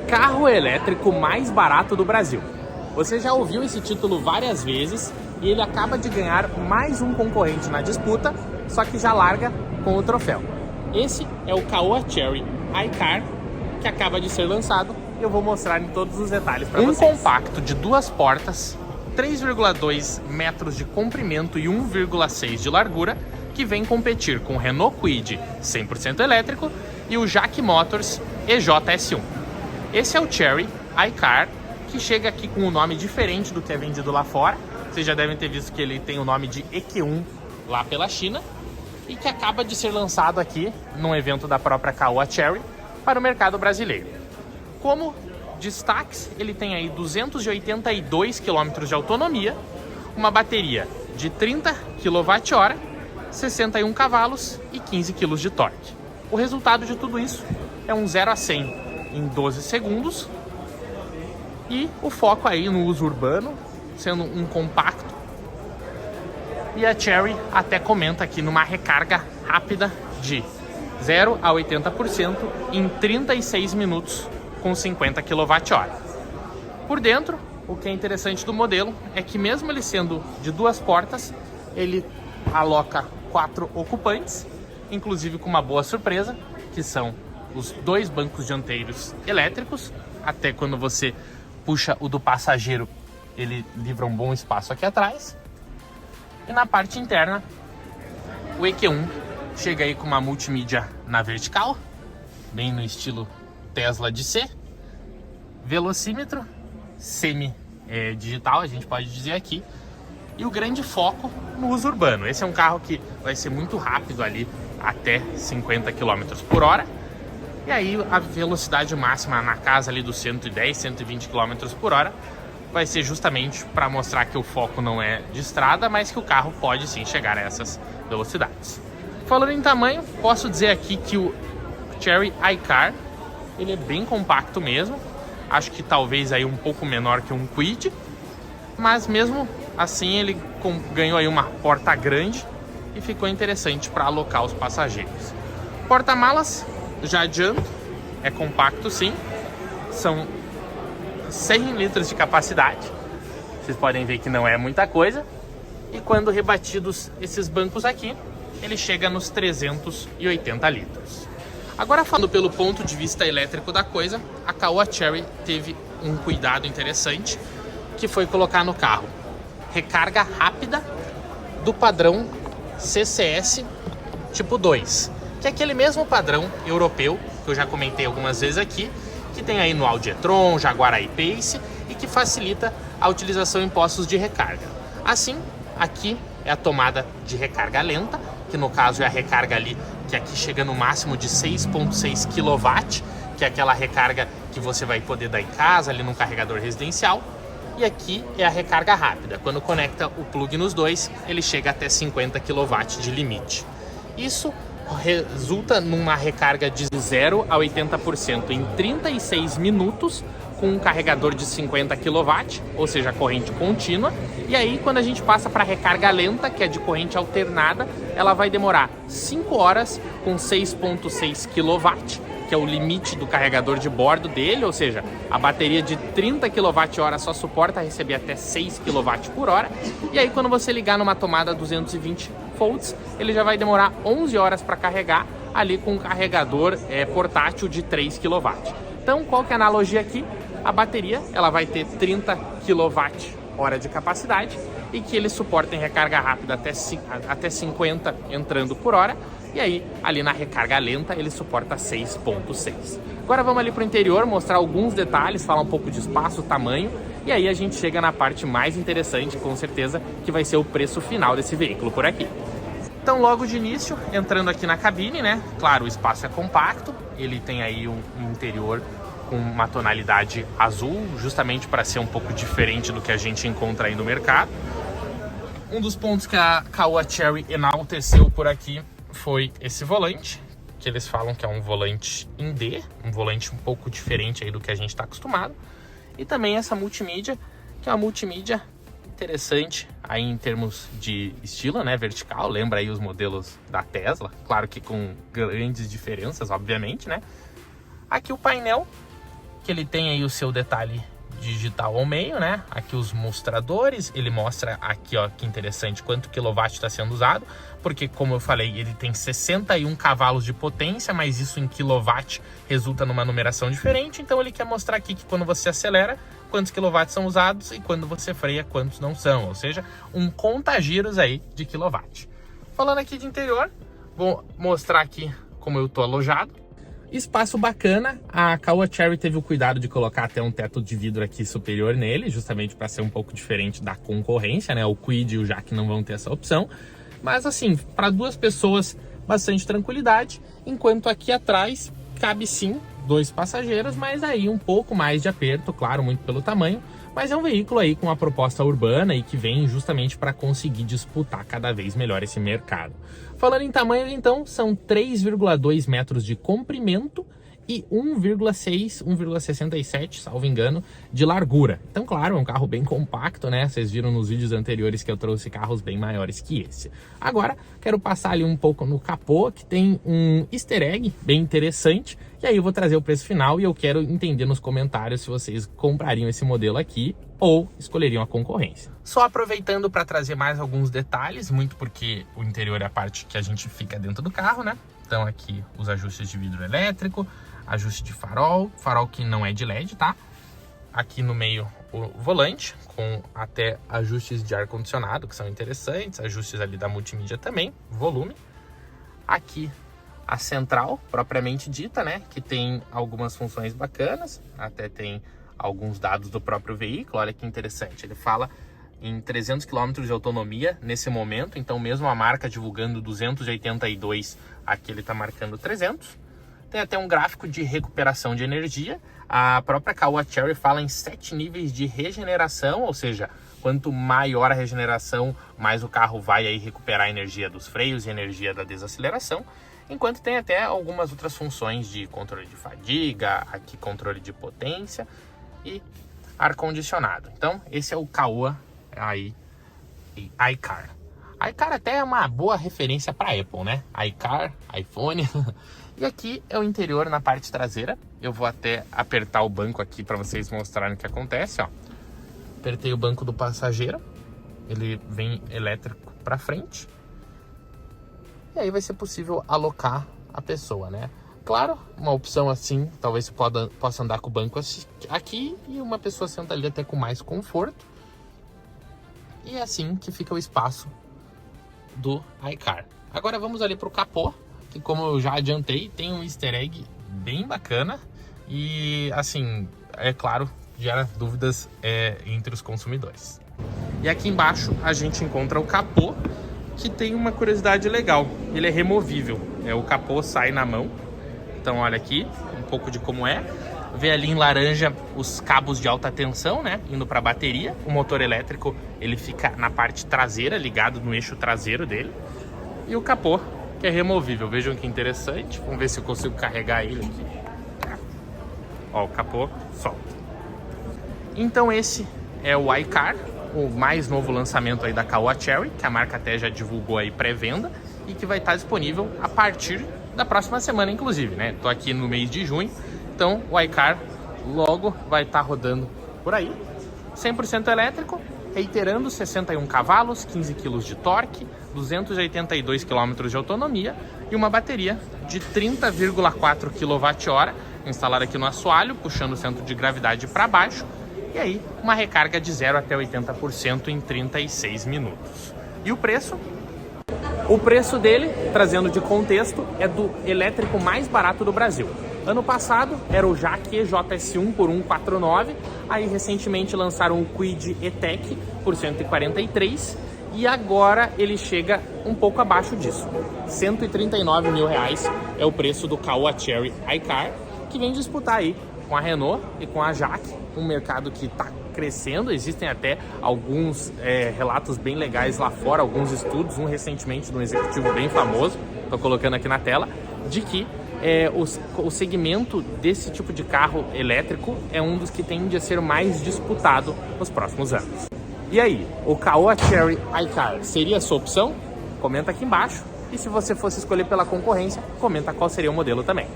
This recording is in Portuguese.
carro elétrico mais barato do Brasil. Você já ouviu esse título várias vezes e ele acaba de ganhar mais um concorrente na disputa, só que já larga com o troféu. Esse é o Caoa Chery iCar, que acaba de ser lançado e eu vou mostrar em todos os detalhes para vocês. Um compacto de 2 portas, 3,2 metros de comprimento e 1,6 de largura, que vem competir com o Renault Kwid 100% elétrico e o JAC Motors EJS1. Esse é o Chery iCar, que chega aqui com um nome diferente do que é vendido lá fora. Vocês já devem ter visto que ele tem o nome de EQ1 lá pela China e que acaba de ser lançado aqui num evento da própria Caoa Chery para o mercado brasileiro. Como destaques, ele tem aí 282 km de autonomia, uma bateria de 30 kWh, 61 cavalos e 15 kg de torque. O resultado de tudo isso é um 0 a 100 em 12 segundos e o foco aí no uso urbano, sendo um compacto. E a Chery até comenta aqui numa recarga rápida de 0 a 80% em 36 minutos com 50 kWh. Por dentro, o que é interessante do modelo é que mesmo ele sendo de 2 portas, ele aloca 4 ocupantes, inclusive com uma boa surpresa, que são os 2 bancos dianteiros elétricos. Até quando você puxa o do passageiro, ele livra um bom espaço aqui atrás. E na parte interna, o EQ1 chega aí com uma multimídia na vertical, bem no estilo Tesla de C, velocímetro semi-digital, a gente pode dizer aqui, e o grande foco no uso urbano. Esse é um carro que vai ser muito rápido ali, até 50 km por hora, e aí a velocidade máxima na casa ali dos 110, 120 km por hora vai ser justamente para mostrar que o foco não é de estrada, mas que o carro pode sim chegar a essas velocidades. Falando em tamanho, posso dizer aqui que o Chery iCar, ele é bem compacto mesmo. Acho que talvez aí um pouco menor que um Kwid, mas mesmo assim ele ganhou aí uma porta grande e ficou interessante para alocar os passageiros. Porta-malas, já adianto, é compacto sim, são 100 litros de capacidade, vocês podem ver que não é muita coisa, e quando rebatidos esses bancos aqui, ele chega nos 380 litros. Agora, falando pelo ponto de vista elétrico da coisa, a Caoa Chery teve um cuidado interessante, que foi colocar no carro recarga rápida do padrão CCS tipo 2, que é aquele mesmo padrão europeu que eu já comentei algumas vezes aqui, que tem aí no Audi e-tron, Jaguar I-Pace e que facilita a utilização em postos de recarga. Assim, aqui é a tomada de recarga lenta, que no caso é a recarga ali, que aqui chega no máximo de 6,6 kW, que é aquela recarga que você vai poder dar em casa, ali num carregador residencial. E aqui é a recarga rápida. Quando conecta o plug nos dois, ele chega até 50 kW de limite. Isso resulta numa recarga de 0 a 80% em 36 minutos, com um carregador de 50 kW, ou seja, corrente contínua. E aí, quando a gente passa para a recarga lenta, que é de corrente alternada, ela vai demorar 5 horas com 6,6 kW, que é o limite do carregador de bordo dele, ou seja, a bateria de 30 kWh só suporta receber até 6 kW por hora. E aí, quando você ligar numa tomada 220 volts, ele já vai demorar 11 horas para carregar, ali com um carregador portátil de 3 kW. Então, qual que é a analogia aqui? A bateria ela vai ter 30 kWh de capacidade e que ele suporta em recarga rápida até 50 entrando por hora. E aí, ali na recarga lenta, ele suporta 6,6. Agora vamos ali para o interior, mostrar alguns detalhes, falar um pouco de espaço, tamanho. E aí a gente chega na parte mais interessante, com certeza, que vai ser o preço final desse veículo por aqui. Então, logo de início, entrando aqui na cabine, né? Claro, o espaço é compacto, ele tem aí um interior com uma tonalidade azul, justamente para ser um pouco diferente do que a gente encontra aí no mercado. Um dos pontos que a Caoa Chery enalteceu por aqui foi esse volante, que eles falam que é um volante em D, um volante um pouco diferente aí do que a gente está acostumado. E também essa multimídia, que é uma multimídia interessante aí em termos de estilo, né, vertical, lembra aí os modelos da Tesla, claro que com grandes diferenças, obviamente, né. Aqui o painel, que ele tem aí o seu detalhe digital ao meio, né? Aqui os mostradores, ele mostra aqui, ó, que interessante, quanto quilowatt está sendo usado, porque como eu falei, ele tem 61 cavalos de potência, mas isso em quilowatt resulta numa numeração diferente, então ele quer mostrar aqui que quando você acelera, quantos quilowatts são usados e quando você freia, quantos não são, ou seja, um conta-giros aí de quilowatt. Falando aqui de interior, vou mostrar aqui como eu tô alojado. Espaço bacana, a Caoa Chery teve o cuidado de colocar até um teto de vidro aqui superior nele, justamente para ser um pouco diferente da concorrência, né? O Kwid e o Jack não vão ter essa opção. Mas assim, para duas pessoas, bastante tranquilidade, enquanto aqui atrás cabe sim 2 passageiros, mas aí um pouco mais de aperto, claro, muito pelo tamanho, mas é um veículo aí com uma proposta urbana e que vem justamente para conseguir disputar cada vez melhor esse mercado. Falando em tamanho, então, são 3,2 metros de comprimento e 1,67, salvo engano, de largura. Então, claro, é um carro bem compacto, né? Vocês viram nos vídeos anteriores que eu trouxe carros bem maiores que esse. Agora, quero passar ali um pouco no capô, que tem um easter egg bem interessante. E aí eu vou trazer o preço final e eu quero entender nos comentários se vocês comprariam esse modelo aqui ou escolheriam a concorrência. Só aproveitando para trazer mais alguns detalhes, muito porque o interior é a parte que a gente fica dentro do carro, né? Então aqui os ajustes de vidro elétrico, ajuste de farol que não é de LED, tá? Aqui no meio o volante, com até ajustes de ar-condicionado, que são interessantes, ajustes ali da multimídia também, volume. Aqui a central, propriamente dita, né? Que tem algumas funções bacanas, até tem alguns dados do próprio veículo, olha que interessante. Ele fala em 300 km de autonomia nesse momento, então mesmo a marca divulgando 282, aqui ele está marcando 300. Tem até um gráfico de recuperação de energia. A própria Caoa Chery fala em 7 níveis de regeneração, ou seja, quanto maior a regeneração, mais o carro vai aí recuperar a energia dos freios e a energia da desaceleração. Enquanto tem até algumas outras funções de controle de fadiga, aqui controle de potência e ar-condicionado. Então esse é o Caoa aí iCar. iCar até é uma boa referência para Apple, né? iCar, iPhone. E aqui é o interior na parte traseira. Eu vou até apertar o banco aqui para vocês mostrarem o que acontece, ó. Apertei o banco do passageiro, ele vem elétrico para frente. E aí vai ser possível alocar a pessoa, né? Claro, uma opção assim, talvez você possa andar com o banco aqui e uma pessoa senta ali até com mais conforto. E é assim que fica o espaço do iCar. Agora vamos ali para o capô, que como eu já adiantei, tem um easter egg bem bacana. E assim, é claro, gera dúvidas entre os consumidores. E aqui embaixo a gente encontra o capô, que tem uma curiosidade legal. Ele é removível, o capô sai na mão. Então olha aqui, um pouco de como é. Vê ali em laranja os cabos de alta tensão, né, indo para a bateria. O motor elétrico, ele fica na parte traseira, ligado no eixo traseiro dele. E o capô, que é removível. Vejam que interessante. Vamos ver se eu consigo carregar ele aqui. Ó, o capô solta. Então esse é o iCar, o mais novo lançamento aí da Caoa Chery, que a marca até já divulgou aí pré-venda e que vai estar disponível a partir da próxima semana, inclusive, né? Tô aqui no mês de junho, então o iCar logo vai estar rodando por aí. 100% elétrico, reiterando, 61 cavalos, 15 kg de torque, 282 km de autonomia e uma bateria de 30,4 kWh instalada aqui no assoalho, puxando o centro de gravidade para baixo. E aí, uma recarga de 0 até 80% em 36 minutos. E o preço? O preço dele, trazendo de contexto, é do elétrico mais barato do Brasil. Ano passado era o Jack EJS1 por 149, aí recentemente lançaram o Kwid E-Tech por 143 e agora ele chega um pouco abaixo disso. R$139 mil é o preço do Caoa Chery iCar, que vem disputar aí com a Renault e com a Jack, um mercado que está crescendo. Existem até alguns relatos bem legais lá fora, alguns estudos, um recentemente de um executivo bem famoso, estou colocando aqui na tela, de que o segmento desse tipo de carro elétrico é um dos que tende a ser mais disputado nos próximos anos. E aí, o Caoa Chery iCar seria a sua opção? Comenta aqui embaixo. E se você fosse escolher pela concorrência, comenta qual seria o modelo também.